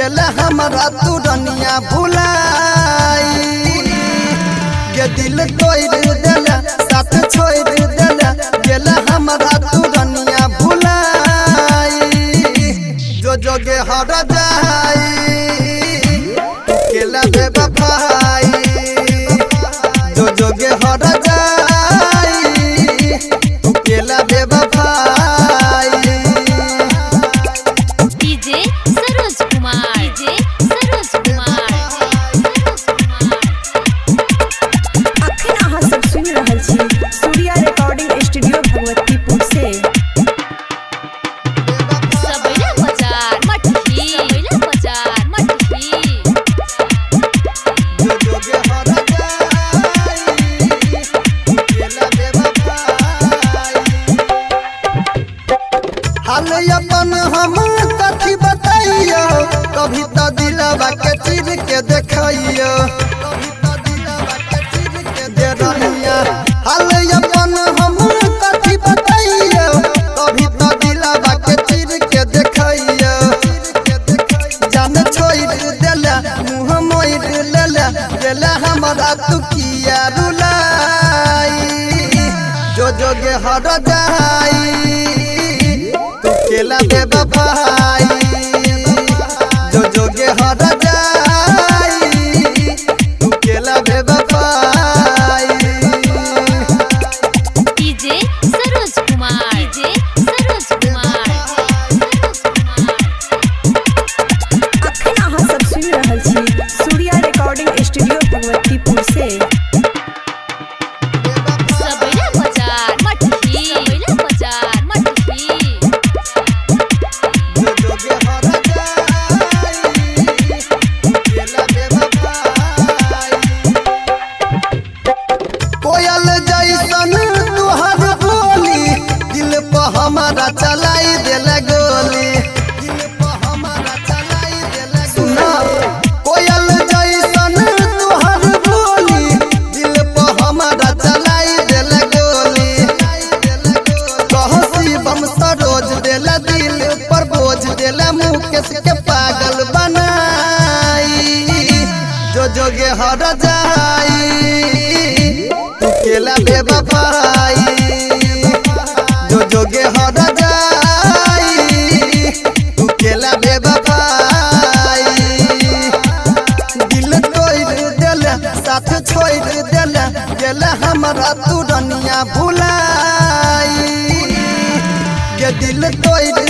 गेला हमारा तू रनिया भुलाई ये दिल तोड़ देला साथ छोड़ देला गेला हमारा तू रनिया भुलाई जो जोगे हर जाई गेला बेवफाई जो जोगे हर जाई गेला बेवफाई डीजे सरोज कुमार अखन अहाँ सब सुनि रहल छी सूर्या रिकॉर्डिंग स्टूडियो भगवतीपुर से सबैला बाजार मटकी जो जोगे हर जाई गेला बेवफाई हाल अपन हम कथी बताइयो कभी तो दिलवा के चीर के देखइयो हाल अपन हम कथी बताइयो कभी तो दिलवा के चीर के देखइयो जान छोड़ देला मुँह मोड़ लेला गेला हमारा तू किया रुलाई जो जोगे हर जाई तू केला बेवफाई जो जोगे हर जाई तू केला बेवफाई डीजे सरोज कुमार अखन अहाँ सब सुनि रहल छी सूर्या रिकॉर्डिंग स्टूडियो भगवतीपुर से सबैला बाजार मटकी जो जोगे हर जाई केला बेवफाई कोयल जैसन तुहर बोली दिल पर हमारा चलाई देला गोली सुना कोयल जैसन तुहर बोली दिल पर हमारा चलाई देला गोली कहो शिवम सरोज देला दिल पर बोझ देला मुकेश के पागल बनाई जो जोगे हर जाई तू केला बेवफाई जो जोगे हर जाई तू केला बेवफाई दिल तोड़ देला साथ छोड़ देला गेला हमारा तू रनिया भुलाई ये दिल तोड़